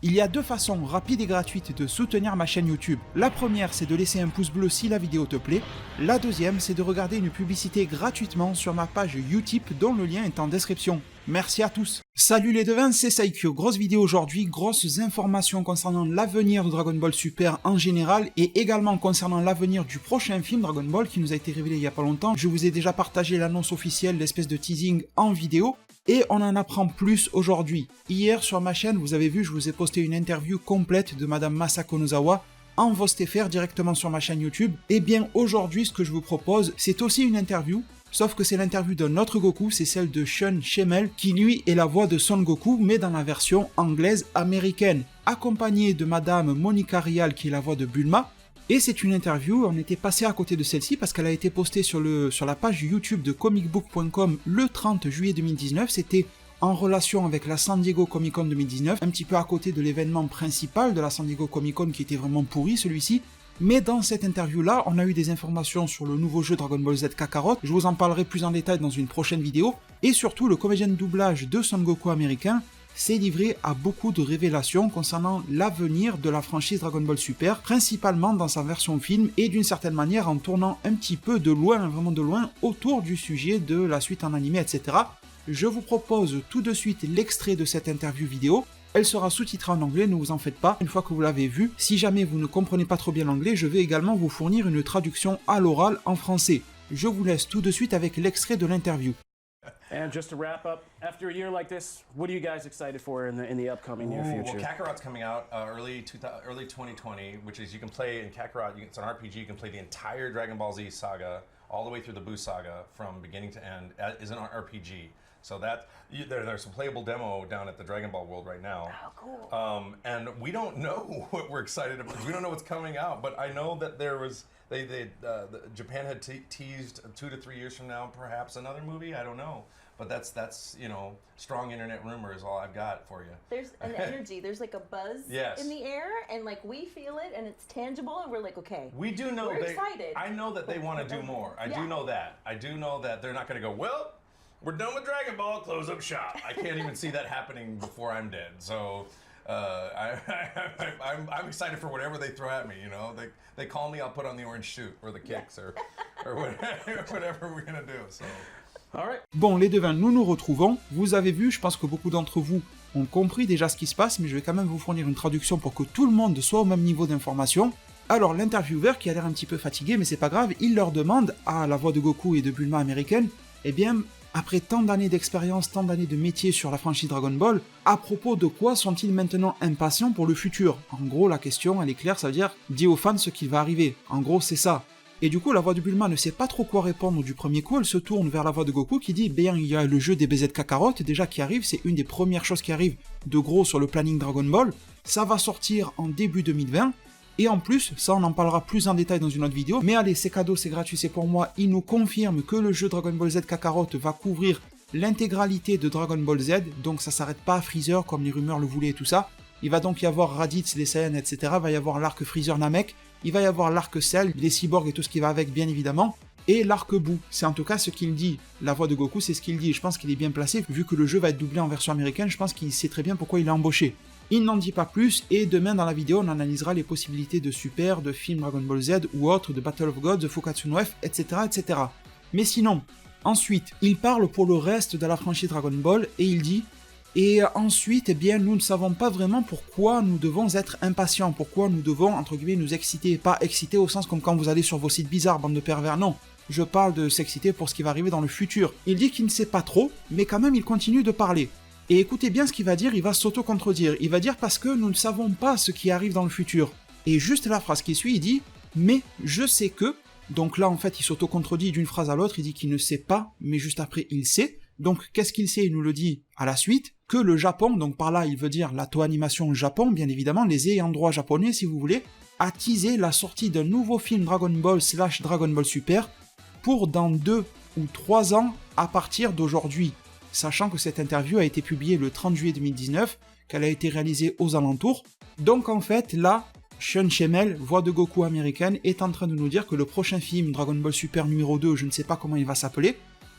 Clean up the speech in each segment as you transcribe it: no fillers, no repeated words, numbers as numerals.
Il y a deux façons rapides et gratuites de soutenir ma chaîne YouTube. La première, c'est de laisser un pouce bleu si la vidéo te plaît. La deuxième, c'est de regarder une publicité gratuitement sur ma page Utip dont le lien est en description. Merci à tous. Salut les devins, c'est Saikyo. Grosse vidéo aujourd'hui, grosses informations concernant l'avenir de Dragon Ball Super en général et également concernant l'avenir du prochain film Dragon Ball qui nous a été révélé il y a pas longtemps. Je vous ai déjà partagé l'annonce officielle, l'espèce de teasing en vidéo. Et on en apprend plus aujourd'hui. Hier sur ma chaîne, vous avez vu, je vous ai posté une interview complète de Madame Masako Nozawa en VOSTFR directement sur ma chaîne YouTube. Et bien aujourd'hui, ce que je vous propose, c'est aussi une interview, sauf que c'est l'interview d'un autre Goku, c'est celle de Sean Schemmel, qui lui est la voix de Son Goku, mais dans la version anglaise américaine, accompagné de Madame Monica Rial, qui est la voix de Bulma. Et c'est une interview, on était passé à côté de celle-ci parce qu'elle a été postée sur la page YouTube de comicbook.com le 30 juillet 2019. C'était en relation avec la San Diego Comic Con 2019, un petit peu à côté de l'événement principal de la San Diego Comic Con qui était vraiment pourri celui-ci. Mais dans cette interview-là, on a eu des informations sur le nouveau jeu Dragon Ball Z Kakarot. Je vous en parlerai plus en détail dans une prochaine vidéo. Et surtout, le comédien de doublage de Son Goku américain s'est livré à beaucoup de révélations concernant l'avenir de la franchise Dragon Ball Super, principalement dans sa version film et d'une certaine manière en tournant un petit peu de loin, vraiment de loin, autour du sujet de la suite en animé, etc. Je vous propose tout de suite l'extrait de cette interview vidéo. Elle sera sous-titrée en anglais, ne vous en faites pas, une fois que vous l'avez vue. Si jamais vous ne comprenez pas trop bien l'anglais, je vais également vous fournir une traduction à l'oral en français. Je vous laisse tout de suite avec l'extrait de l'interview. And just to wrap up, after a year like this, what are you guys excited for in the upcoming near future? Well, Kakarot's coming out early 2020, which is you can play in Kakarot. It's an RPG. You can play the entire Dragon Ball Z saga all the way through the Buu saga from beginning to end. Is an RPG. So that there's a playable demo down at the Dragon Ball World right now. Oh, cool. And we don't know what we're excited about. We don't know what's coming out, but I know that there was Japan had teased 2 to 3 years from now, perhaps another movie. I don't know. But that's strong internet rumor is all I've got for you. There's an energy, there's like a buzz yes. in the air, and like we feel it, and it's tangible, and we're like, okay. We do know we're excited. I know that they want to do more. I do know that. I do know that they're not going to go, well, we're done with Dragon Ball, close up shop. I can't even see that happening before I'm dead. So I'm excited for whatever they throw at me. They call me, I'll put on the orange suit or the kicks or whatever we're going to do. So. Bon, les devins, nous nous retrouvons. Vous avez vu, je pense que beaucoup d'entre vous ont compris déjà ce qui se passe, mais je vais quand même vous fournir une traduction pour que tout le monde soit au même niveau d'information. Alors, l'intervieweur, qui a l'air un petit peu fatigué, mais c'est pas grave, il leur demande, à la voix de Goku et de Bulma américaine, eh bien, après tant d'années d'expérience, tant d'années de métier sur la franchise Dragon Ball, à propos de quoi sont-ils maintenant impatients pour le futur? En gros, la question, elle est claire, ça veut dire, dis aux fans ce qui va arriver. En gros, c'est ça. Et du coup, la voix de Bulma ne sait pas trop quoi répondre du premier coup, elle se tourne vers la voix de Goku qui dit « Bien, il y a le jeu des BZ Kakarot, déjà qui arrive, c'est une des premières choses qui arrivent de gros sur le planning Dragon Ball, ça va sortir en début 2020, et en plus, ça on en parlera plus en détail dans une autre vidéo, mais allez, c'est cadeau, c'est gratuit, c'est pour moi, il nous confirme que le jeu Dragon Ball Z Kakarot va couvrir l'intégralité de Dragon Ball Z, donc ça s'arrête pas à Freezer comme les rumeurs le voulaient et tout ça, il va donc y avoir Raditz, les Saiyans, etc., il va y avoir l'arc Freezer Namek, il va y avoir l'arc Cell, les cyborgs et tout ce qui va avec bien évidemment, et l'arc Buu. C'est en tout cas ce qu'il dit. La voix de Goku, c'est ce qu'il dit. Je pense qu'il est bien placé, vu que le jeu va être doublé en version américaine, je pense qu'il sait très bien pourquoi il est embauché. Il n'en dit pas plus, et demain dans la vidéo, on analysera les possibilités de Super, de film Dragon Ball Z ou autres, de Battle of Gods, de Fukatsu no F, etc., etc. Mais sinon, ensuite, il parle pour le reste de la franchise Dragon Ball, et il dit... Et ensuite, eh bien, nous ne savons pas vraiment pourquoi nous devons être impatients, pourquoi nous devons, entre guillemets, nous exciter. Pas exciter au sens comme quand vous allez sur vos sites bizarres, bande de pervers, non. Je parle de s'exciter pour ce qui va arriver dans le futur. Il dit qu'il ne sait pas trop, mais quand même il continue de parler. Et écoutez bien ce qu'il va dire, il va s'auto-contredire. Il va dire parce que nous ne savons pas ce qui arrive dans le futur. Et juste la phrase qui suit, il dit « Mais je sais que ». Donc là, en fait, il s'auto-contredit d'une phrase à l'autre, il dit qu'il ne sait pas, mais juste après, il sait. Donc, qu'est-ce qu'il sait? Il nous le dit à la suite, que le Japon, donc par là, il veut dire la Toei Animation Japon, bien évidemment, les ayants droit japonais, si vous voulez, a teasé la sortie d'un nouveau film Dragon Ball / Dragon Ball Super pour dans 2 ou 3 ans à partir d'aujourd'hui. Sachant que cette interview a été publiée le 30 juillet 2019, qu'elle a été réalisée aux alentours. Donc en fait, là, Sean Schemmel, voix de Goku américaine, est en train de nous dire que le prochain film Dragon Ball Super numéro 2, je ne sais pas comment il va s'appeler,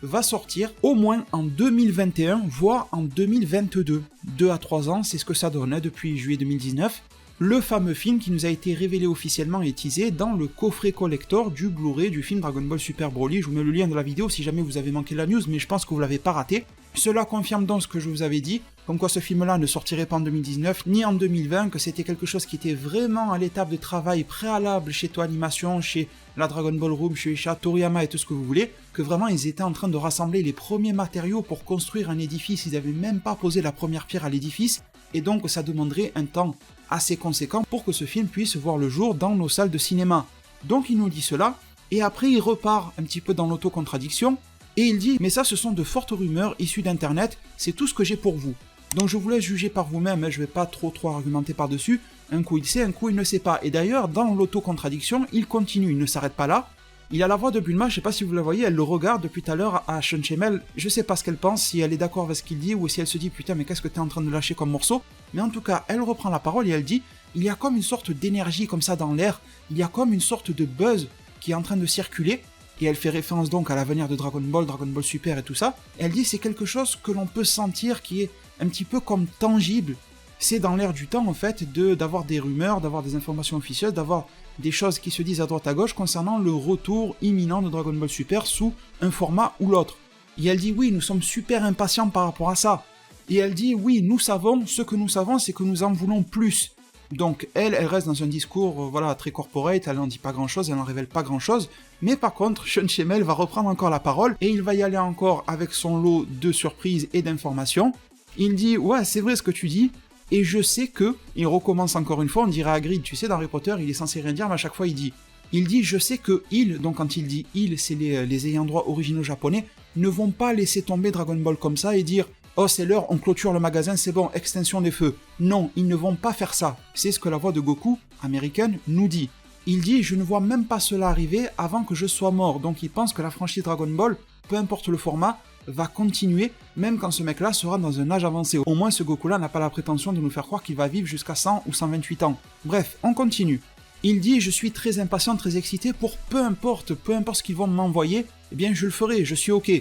va sortir au moins en 2021, voire en 2022. 2 à 3 ans, c'est ce que ça donnait depuis juillet 2019. Le fameux film qui nous a été révélé officiellement et teasé dans le coffret collector du Blu-ray du film Dragon Ball Super Broly. Je vous mets le lien de la vidéo si jamais vous avez manqué la news, mais je pense que vous l'avez pas raté. Cela confirme donc ce que je vous avais dit, comme quoi ce film-là ne sortirait pas en 2019 ni en 2020, que c'était quelque chose qui était vraiment à l'étape de travail préalable chez Toei Animation, chez la Dragon Ball Room, chez Isha, Toriyama et tout ce que vous voulez, que vraiment ils étaient en train de rassembler les premiers matériaux pour construire un édifice, ils n'avaient même pas posé la première pierre à l'édifice, et donc ça demanderait un temps assez conséquent pour que ce film puisse voir le jour dans nos salles de cinéma. Donc il nous dit cela, et après il repart un petit peu dans l'autocontradiction, et il dit « Mais ça, ce sont de fortes rumeurs issues d'internet, c'est tout ce que j'ai pour vous. » Donc je vous laisse juger par vous-même, je vais pas trop argumenter par-dessus, un coup il sait, un coup il ne sait pas. Et d'ailleurs, dans l'autocontradiction, il continue, il ne s'arrête pas là. Il a la voix de Bulma, je sais pas si vous la voyez, elle le regarde depuis tout à l'heure à Sean Schemmel, je sais pas ce qu'elle pense, si elle est d'accord avec ce qu'il dit, ou si elle se dit « Putain, mais qu'est-ce que t'es en train de lâcher comme morceau ?» Mais en tout cas, elle reprend la parole et elle dit « Il y a comme une sorte d'énergie comme ça dans l'air, il y a comme une sorte de buzz qui est en train de circuler, et elle fait référence donc à l'avenir de Dragon Ball Super et tout ça, elle dit c'est quelque chose que l'on peut sentir qui est un petit peu comme tangible, c'est dans l'air du temps en fait d'avoir des rumeurs, d'avoir des informations officieuses, d'avoir des choses qui se disent à droite à gauche concernant le retour imminent de Dragon Ball Super sous un format ou l'autre. Et elle dit oui, nous sommes super impatients par rapport à ça. Et elle dit oui, nous savons, ce que nous savons c'est que nous en voulons plus. Donc elle reste dans un discours voilà, très corporate, elle n'en dit pas grand-chose, elle n'en révèle pas grand-chose, mais par contre, Sean Schemmel va reprendre encore la parole, et il va y aller encore avec son lot de surprises et d'informations. Il dit « Ouais, c'est vrai ce que tu dis, et je sais que... » Il recommence encore une fois, on dirait Hagrid, tu sais, dans Harry Potter, il est censé rien dire, mais à chaque fois il dit « Je sais que ils, donc quand il dit « ils », c'est les ayants droit originaux japonais, ne vont pas laisser tomber Dragon Ball comme ça et dire « Oh, c'est l'heure, on clôture le magasin, c'est bon, extinction des feux. » Non, ils ne vont pas faire ça. C'est ce que la voix de Goku, américaine, nous dit. Il dit « Je ne vois même pas cela arriver avant que je sois mort. » Donc il pense que la franchise Dragon Ball, peu importe le format, va continuer, même quand ce mec-là sera dans un âge avancé. Au moins, ce Goku-là n'a pas la prétention de nous faire croire qu'il va vivre jusqu'à 100 ou 128 ans. Bref, on continue. Il dit « Je suis très impatient, très excité pour peu importe ce qu'ils vont m'envoyer, eh bien je le ferai, je suis ok. »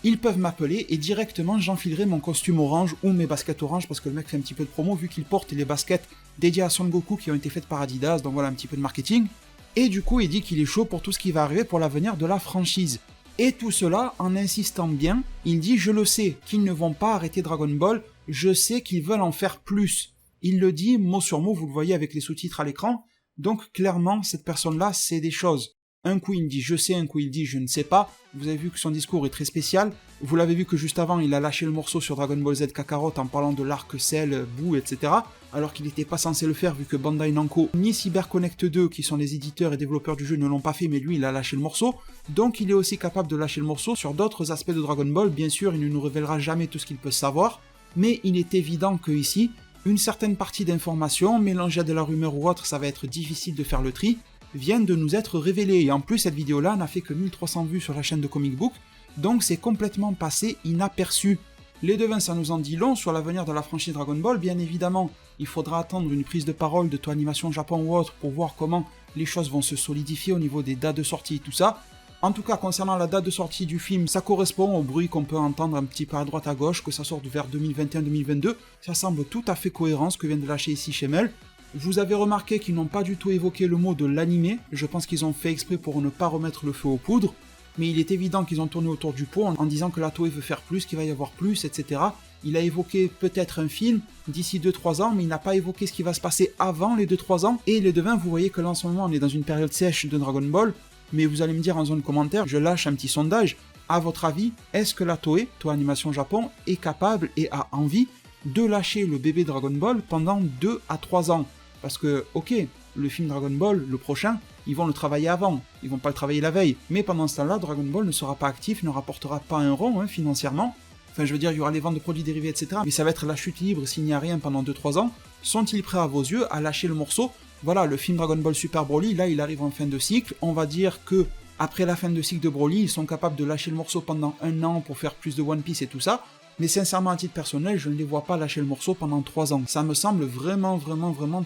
Ils peuvent m'appeler et directement j'enfilerai mon costume orange ou mes baskets orange parce que le mec fait un petit peu de promo vu qu'il porte les baskets dédiées à Son Goku qui ont été faites par Adidas, donc voilà un petit peu de marketing. Et du coup il dit qu'il est chaud pour tout ce qui va arriver pour l'avenir de la franchise. Et tout cela en insistant bien, il dit je le sais qu'ils ne vont pas arrêter Dragon Ball, je sais qu'ils veulent en faire plus. Il le dit mot sur mot, vous le voyez avec les sous-titres à l'écran, donc clairement cette personne-là sait des choses. Un coup il dit je sais, un coup il dit je ne sais pas. Vous avez vu que son discours est très spécial. Vous l'avez vu que juste avant il a lâché le morceau sur Dragon Ball Z Kakarot en parlant de l'arc Cell, Boo, etc. Alors qu'il n'était pas censé le faire vu que Bandai Namco ni CyberConnect 2 qui sont les éditeurs et développeurs du jeu ne l'ont pas fait, mais lui il a lâché le morceau. Donc il est aussi capable de lâcher le morceau sur d'autres aspects de Dragon Ball. Bien sûr il ne nous révélera jamais tout ce qu'il peut savoir, mais il est évident que ici, une certaine partie d'informations mélangée à de la rumeur ou autre, ça va être difficile de faire le tri, viennent de nous être révélés, et en plus cette vidéo-là n'a fait que 1300 vues sur la chaîne de Comic Book, donc c'est complètement passé inaperçu. Les devins ça nous en dit long sur l'avenir de la franchise Dragon Ball, bien évidemment, il faudra attendre une prise de parole de Toei Animation Japon ou autre pour voir comment les choses vont se solidifier au niveau des dates de sortie et tout ça. En tout cas, concernant la date de sortie du film, ça correspond au bruit qu'on peut entendre un petit peu à droite à gauche, que ça sorte vers 2021-2022, ça semble tout à fait cohérent ce que vient de lâcher ici Schemmel. Vous avez remarqué qu'ils n'ont pas du tout évoqué le mot de l'animé, je pense qu'ils ont fait exprès pour ne pas remettre le feu aux poudres, mais il est évident qu'ils ont tourné autour du pot en disant que la Toei veut faire plus, qu'il va y avoir plus, etc. Il a évoqué peut-être un film d'ici 2-3 ans, mais il n'a pas évoqué ce qui va se passer avant les 2-3 ans, et les devins, vous voyez que là en ce moment on est dans une période sèche de Dragon Ball, mais vous allez me dire en zone commentaire, je lâche un petit sondage, à votre avis, est-ce que la Toei Animation Japon, est capable et a envie de lâcher le bébé Dragon Ball pendant 2 à 3 ans? Parce que, ok, le film Dragon Ball, le prochain, ils vont le travailler avant, ils vont pas le travailler la veille, mais pendant ce temps-là, Dragon Ball ne sera pas actif, ne rapportera pas un rond financièrement, enfin je veux dire, il y aura les ventes de produits dérivés, etc., mais ça va être la chute libre s'il n'y a rien pendant 2-3 ans. Sont-ils prêts à vos yeux à lâcher le morceau? Voilà, le film Dragon Ball Super Broly, là il arrive en fin de cycle, on va dire que après la fin de cycle de Broly, ils sont capables de lâcher le morceau pendant 1 an pour faire plus de One Piece et tout ça, mais sincèrement à titre personnel, je ne les vois pas lâcher le morceau pendant 3 ans. Ça me semble vraiment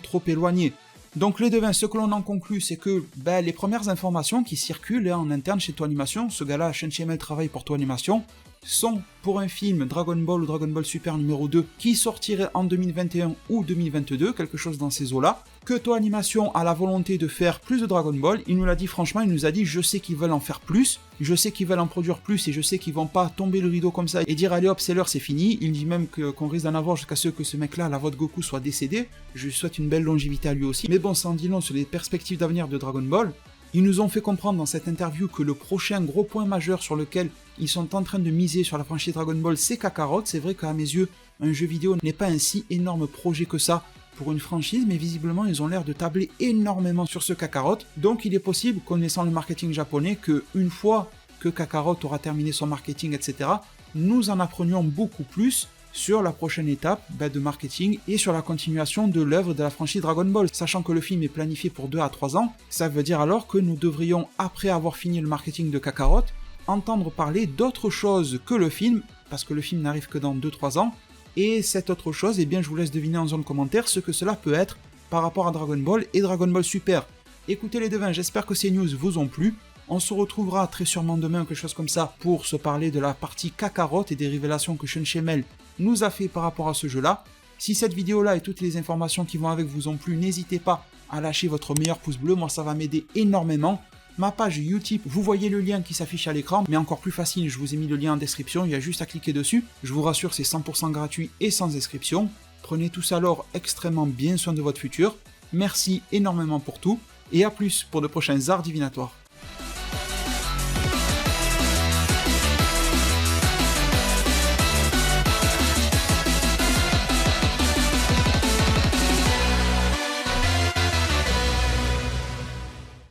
trop éloigné. Donc les devins, ce que l'on en conclut, c'est que les premières informations qui circulent en interne chez Toei Animation, ce gars-là, Shen Shemel, travaille pour Toei Animation, sont pour un film Dragon Ball ou Dragon Ball Super numéro 2 qui sortirait en 2021 ou 2022, quelque chose dans ces eaux-là, que Toei Animation a la volonté de faire plus de Dragon Ball. Il nous l'a dit franchement, il nous a dit je sais qu'ils veulent en faire plus, je sais qu'ils veulent en produire plus et je sais qu'ils vont pas tomber le rideau comme ça et dire allez hop c'est l'heure, c'est fini. Il dit même qu'on risque d'en avoir jusqu'à ce que ce mec-là, la voix de Goku, soit décédé. Je lui souhaite une belle longévité à lui aussi. Mais bon, ça en dit long sur les perspectives d'avenir de Dragon Ball. Ils nous ont fait comprendre dans cette interview que le prochain gros point majeur sur lequel ils sont en train de miser sur la franchise Dragon Ball, c'est Kakarot. C'est vrai qu'à mes yeux, un jeu vidéo n'est pas un si énorme projet que ça pour une franchise, mais visiblement ils ont l'air de tabler énormément sur ce Kakarot. Donc il est possible, connaissant le marketing japonais, que une fois que Kakarot aura terminé son marketing, etc., nous en apprenions beaucoup plus sur la prochaine étape de marketing et sur la continuation de l'œuvre de la franchise Dragon Ball. Sachant que le film est planifié pour 2 à 3 ans, ça veut dire alors que nous devrions, après avoir fini le marketing de Kakarot, entendre parler d'autre chose que le film, parce que le film n'arrive que dans 2-3 ans, et cette autre chose, eh bien je vous laisse deviner en zone commentaire ce que cela peut être par rapport à Dragon Ball et Dragon Ball Super. Écoutez les devins, j'espère que ces news vous ont plu. On se retrouvera très sûrement demain, quelque chose comme ça, pour se parler de la partie Kakarot et des révélations que Shen Shemel nous a fait par rapport à ce jeu-là. Si cette vidéo-là et toutes les informations qui vont avec vous ont plu, n'hésitez pas à lâcher votre meilleur pouce bleu, moi ça va m'aider énormément. Ma page Utip, vous voyez le lien qui s'affiche à l'écran, mais encore plus facile, je vous ai mis le lien en description, il y a juste à cliquer dessus. Je vous rassure, c'est 100% gratuit et sans inscription. Prenez tous alors extrêmement bien soin de votre futur. Merci énormément pour tout, et à plus pour de prochains arts divinatoires.